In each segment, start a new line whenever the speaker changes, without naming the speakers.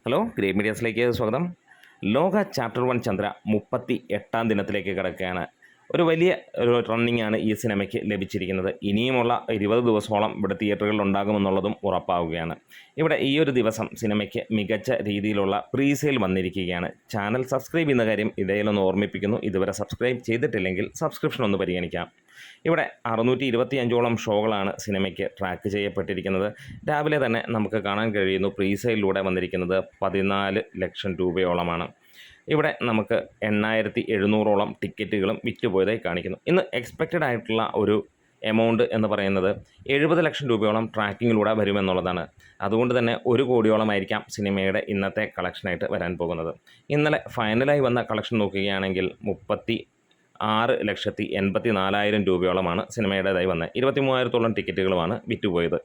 Hello great മീഡിയാസിലേക്ക് സ്വാഗതം. ലോക chapter 1 Chandra 38-ാം ദിനത്തിലേക്ക് കിടക്കുകയാണ്. ഒരു വലിയ റണ്ണിംഗ് ആണ് ഈ സിനിമയ്ക്ക് ലഭിച്ചിരിക്കുന്നത്. ഇനിയുമുള്ള 20 ദിവസത്തോളം ഇവിടെ തിയേറ്ററുകളിൽ ഉണ്ടാകുമെന്നുള്ളതും ഉറപ്പാവുകയാണ്. ഇവിടെ ഈ ഒരു ദിവസം സിനിമയ്ക്ക് മികച്ച രീതിയിലുള്ള പ്രീസെയിൽ വന്നിരിക്കുകയാണ്. ചാനൽ സബ്സ്ക്രൈബ് ചെയ്യുന്ന കാര്യം ഇടയിലൊന്ന് ഓർമ്മിപ്പിക്കുന്നു. ഇതുവരെ സബ്സ്ക്രൈബ് ചെയ്തിട്ടില്ലെങ്കിൽ സബ്സ്ക്രിപ്ഷൻ ഒന്ന് പരിഗണിക്കാം. ഇവിടെ 625ഓളം ഷോകളാണ് സിനിമയ്ക്ക് ട്രാക്ക് ചെയ്യപ്പെട്ടിരിക്കുന്നത്. രാവിലെ തന്നെ നമുക്ക് കാണാൻ കഴിയുന്നു പ്രീസെയിലൂടെ വന്നിരിക്കുന്നത് 14 ലക്ഷം രൂപയോളമാണ്. ഇവിടെ നമുക്ക് 8700ഓളം ടിക്കറ്റുകളും വിറ്റുപോയതായി കാണിക്കുന്നു. ഇന്ന് എക്സ്പെക്റ്റഡ് ആയിട്ടുള്ള ഒരു എമൗണ്ട് എന്ന് പറയുന്നത് 70 ലക്ഷം രൂപയോളം ട്രാക്കിങ്ങിലൂടെ വരുമെന്നുള്ളതാണ്. അതുകൊണ്ട് തന്നെ 1 കോടിയോളമായിരിക്കാം സിനിമയുടെ ഇന്നത്തെ കളക്ഷനായിട്ട് വരാൻ പോകുന്നത്. ഇന്നലെ ഫൈനലായി വന്ന കളക്ഷൻ നോക്കുകയാണെങ്കിൽ 36,84,000 രൂപയോളമാണ് സിനിമയുടേതായി വന്നത്. 23,000ഓളം ടിക്കറ്റുകളുമാണ് വിറ്റുപോയത്.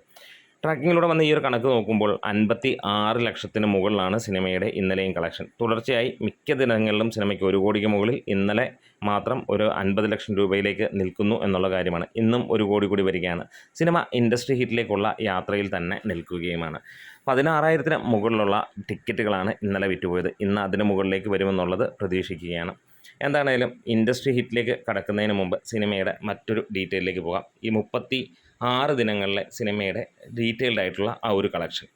ട്രാക്കിങ്ങിലൂടെ വന്ന ഈ ഒരു കണക്ക് നോക്കുമ്പോൾ 56 ലക്ഷത്തിന് മുകളിലാണ് സിനിമയുടെ ഇന്നലെയും കളക്ഷൻ. തുടർച്ചയായി മിക്ക ദിനങ്ങളിലും സിനിമയ്ക്ക് 1 കോടിക്ക് മുകളിൽ, ഇന്നലെ മാത്രം ഒരു 50 ലക്ഷം രൂപയിലേക്ക് നിൽക്കുന്നു എന്നുള്ള കാര്യമാണ്. ഇന്നും 1 കോടി കൂടി വരികയാണ്. സിനിമ ഇൻഡസ്ട്രി ഹിറ്റിലേക്കുള്ള യാത്രയിൽ തന്നെ നിൽക്കുകയുമാണ്. 16,000-ന് മുകളിലുള്ള ടിക്കറ്റുകളാണ് ഇന്നലെ വിറ്റുപോയത്. ഇന്ന് അതിന് മുകളിലേക്ക് വരുമെന്നുള്ളത് പ്രതീക്ഷിക്കുകയാണ്. എന്താണേലും ഇൻഡസ്ട്രി ഹിറ്റിലേക്ക് കടക്കുന്നതിന് മുമ്പ് സിനിമയുടെ മറ്റൊരു ഡീറ്റെയിലേക്ക് പോകാം. ഈ 36 ദിനങ്ങളിലെ സിനിമയുടെ ഡീറ്റെയിൽഡ് ആയിട്ടുള്ള ആ ഒരു കളക്ഷൻ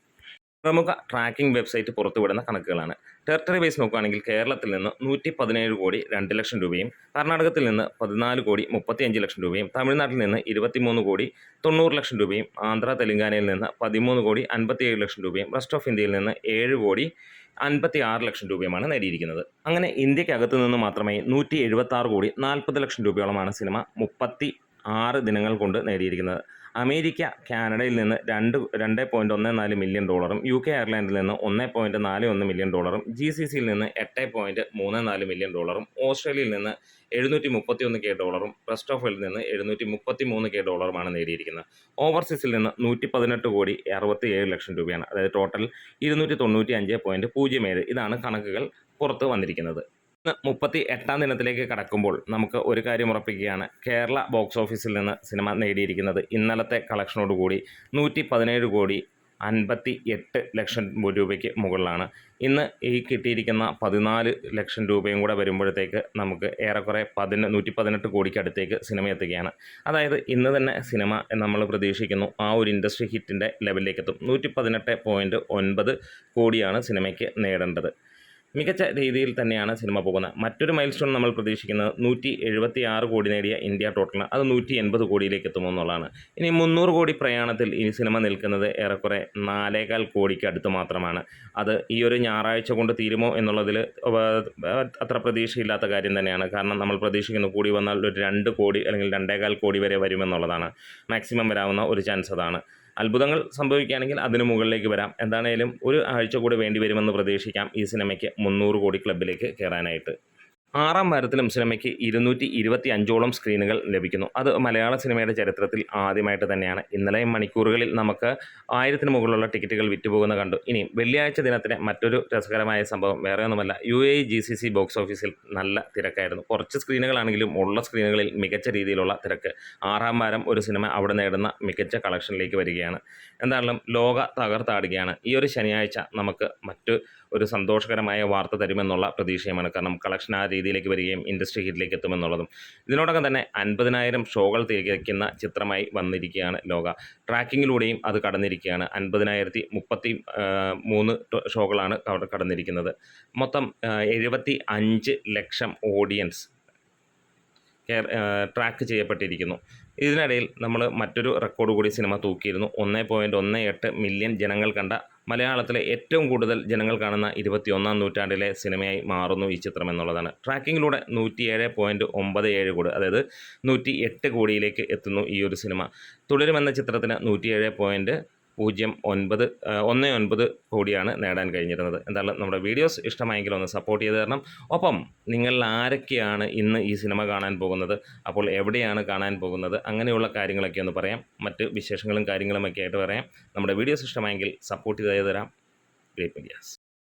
പ്രമുഖ ട്രാക്കിംഗ് വെബ്സൈറ്റ് പുറത്തുവിടുന്ന കണക്കുകളാണ്. ടെറിട്ടറി ബേസ് നോക്കുകയാണെങ്കിൽ കേരളത്തിൽ നിന്ന് 117 കോടി 2 ലക്ഷം രൂപയും, കർണാടകത്തിൽ നിന്ന് 14 കോടി 35 ലക്ഷം രൂപയും, തമിഴ്നാട്ടിൽ നിന്ന് 23 കോടി 90 ലക്ഷം രൂപയും, ആന്ധ്ര തെലങ്കാനയിൽ നിന്ന് 13 കോടി 57 ലക്ഷം രൂപയും, റെസ്റ്റ് ഓഫ് ഇന്ത്യയിൽ നിന്ന് 7 കോടി 56 ലക്ഷം രൂപയുമാണ് നേടിയിരിക്കുന്നത്. അങ്ങനെ ഇന്ത്യക്കകത്ത് നിന്ന് മാത്രമേ 176 കോടി 40 ലക്ഷം രൂപയോളമാണ് സിനിമ 36 ദിനങ്ങൾ കൊണ്ട് നേടിയിരിക്കുന്നത്. അമേരിക്ക, കാനഡയിൽ നിന്ന് $2.14 മില്യൺ, UK അയർലൻഡിൽ നിന്ന് $1.41 മില്യൺ, GCCയിൽ നിന്ന് $8.34 മില്യൺ, ഓസ്ട്രേലിയയിൽ നിന്ന് $731K, റെസ്റ്റ് ഓഫ് വേൾഡിൽ നിന്ന് $733K നേടിയിരിക്കുന്നത്. ഓവർസീസിൽ നിന്ന് 118 കോടി 67 ലക്ഷം രൂപയാണ്. അതായത് ടോട്ടൽ 295.07. ഇതാണ് കണക്കുകൾ പുറത്ത് വന്നിരിക്കുന്നത്. 38-ാം ദിനത്തിലേക്ക് കടക്കുമ്പോൾ നമുക്ക് ഒരു കാര്യം ഉറപ്പിക്കുകയാണ്. കേരള ബോക്സ് ഓഫീസിൽ നിന്ന് സിനിമ നേടിയിരിക്കുന്നത് ഇന്നലത്തെ കളക്ഷനോടുകൂടി 117 കോടി 58 ലക്ഷം രൂപയ്ക്ക് മുകളിലാണ്. ഇന്ന് ഈ കിട്ടിയിരിക്കുന്ന 14 ലക്ഷം രൂപയും കൂടെ വരുമ്പോഴത്തേക്ക് നമുക്ക് ഏറെക്കുറെ 118 കോടിക്ക് അടുത്തേക്ക് സിനിമ എത്തുകയാണ്. അതായത് ഇന്ന് തന്നെ സിനിമ നമ്മൾ പ്രതീക്ഷിക്കുന്നു ആ ഒരു ഇൻഡസ്ട്രി ഹിറ്റിൻ്റെ ലെവലിലേക്ക് എത്തും. 118.9 കോടിയാണ് സിനിമയ്ക്ക് നേടേണ്ടത്. മികച്ച രീതിയിൽ തന്നെയാണ് സിനിമ പോകുന്നത്. മറ്റൊരു മൈൽ സ്റ്റോൺ നമ്മൾ പ്രതീക്ഷിക്കുന്നത് 176 കോടി നേടിയ ഇന്ത്യ ടോട്ടലിന് അത് 180 കോടിയിലേക്ക് എത്തുമെന്നുള്ളതാണ്. ഇനി 300 കോടി പ്രയാണത്തിൽ ഈ സിനിമ നിൽക്കുന്നത് ഏറെക്കുറെ 4.25 കോടിക്ക് അടുത്ത് മാത്രമാണ്. അത് ഈ ഒരു ഞായറാഴ്ച കൊണ്ട് തീരുമോ എന്നുള്ളതിൽ അത്ര പ്രതീക്ഷയില്ലാത്ത കാര്യം തന്നെയാണ്. കാരണം നമ്മൾ പ്രതീക്ഷിക്കുന്നു കൂടി വന്നാൽ ഒരു 2 കോടി അല്ലെങ്കിൽ 2.25 കോടി വരെ വരുമെന്നുള്ളതാണ്. മാക്സിമം വരാവുന്ന ഒരു ചാൻസ് അതാണ്. അത്ഭുതങ്ങൾ സംഭവിക്കുകയാണെങ്കിൽ അതിന് മുകളിലേക്ക് വരാം. എന്താണേലും ഒരു ആഴ്ച കൂടി വേണ്ടി വരുമെന്ന് പ്രതീക്ഷിക്കാം ഈ സിനിമയ്ക്ക് 300 കോടി ക്ലബിലേക്ക് കയറാനായിട്ട്. 6-ാം വാരത്തിലും സിനിമയ്ക്ക് 225ഓളം സ്ക്രീനുകൾ ലഭിക്കുന്നു. അത് മലയാള സിനിമയുടെ ചരിത്രത്തിൽ ആദ്യമായിട്ട് തന്നെയാണ്. ഇന്നലെ മണിക്കൂറുകളിൽ നമുക്ക് 1000-ന് മുകളിലുള്ള ടിക്കറ്റുകൾ വിറ്റുപോകുന്ന കണ്ടു. ഇനി വെള്ളിയാഴ്ച ദിനത്തിന് മറ്റൊരു രസകരമായ സംഭവം വേറെ ഒന്നുമല്ല, UAE GCC ബോക്സ് ഓഫീസിൽ നല്ല തിരക്കായിരുന്നു. കുറച്ച് സ്ക്രീനുകളാണെങ്കിലും ഉള്ള സ്ക്രീനുകളിൽ മികച്ച രീതിയിലുള്ള തിരക്ക്. 6-ാം വാരം ഒരു സിനിമ അവിടെ നേടുന്ന മികച്ച കളക്ഷനിലേക്ക് വരികയാണ്. എന്തായാലും ലോക തകർത്താടുകയാണ്. ഈ ഒരു ശനിയാഴ്ച നമുക്ക് ഒരു സന്തോഷകരമായ വാർത്ത തരുമെന്നുള്ള പ്രതീക്ഷയുമാണ്. കാരണം കളക്ഷൻ ആ രീതിയിലേക്ക് വരികയും ഇൻഡസ്ട്രി ഹിറ്റിലേക്ക് എത്തുമെന്നുള്ളതും. ഇതിനോടകം തന്നെ 50,000 ഷോകൾ തികയ്ക്കുന്ന ചിത്രമായി വന്നിരിക്കുകയാണ് ലോക. ട്രാക്കിങ്ങിലൂടെയും അത് കടന്നിരിക്കുകയാണ്. 50,033 ഷോകളാണ് കടന്നിരിക്കുന്നത്. മൊത്തം 75 ലക്ഷം ഓഡിയൻസ് ട്രാക്ക് ചെയ്യപ്പെട്ടിരിക്കുന്നു. ഇതിനിടയിൽ നമ്മൾ മറ്റൊരു റെക്കോർഡ് കൂടി സിനിമ തൂക്കിയിരുന്നു. 1.18 മില്യൺ ജനങ്ങൾ കണ്ട മലയാളത്തിലെ ഏറ്റവും കൂടുതൽ ജനങ്ങൾ കാണുന്ന 21-ാം നൂറ്റാണ്ടിലെ സിനിമയായി മാറുന്നു ഈ ചിത്രം എന്നുള്ളതാണ്. ട്രാക്കിങ്ങിലൂടെ 107.97 കോടി, അതായത് 108 കോടിയിലേക്ക് എത്തുന്നു ഈ ഒരു സിനിമ. തുടരുമെന്ന ചിത്രത്തിന് 107.19 കോടിയാണ് നേടാൻ കഴിഞ്ഞിരുന്നത്. എന്തായാലും നമ്മുടെ വീഡിയോസ് ഇഷ്ടമായെങ്കിൽ ഒന്ന് സപ്പോർട്ട് ചെയ്ത് തരണം. ഒപ്പം നിങ്ങൾ ആരൊക്കെയാണ് ഇന്ന് ഈ സിനിമ കാണാൻ പോകുന്നത്, അപ്പോൾ എവിടെയാണ് കാണാൻ പോകുന്നത്, അങ്ങനെയുള്ള കാര്യങ്ങളൊക്കെ ഒന്ന് പറയാം. മറ്റ് വിശേഷങ്ങളും കാര്യങ്ങളുമൊക്കെ ആയിട്ട് പറയാം. നമ്മുടെ വീഡിയോസ് ഇഷ്ടമായെങ്കിൽ സപ്പോർട്ട് ചെയ്ത് തരാം. Great medias.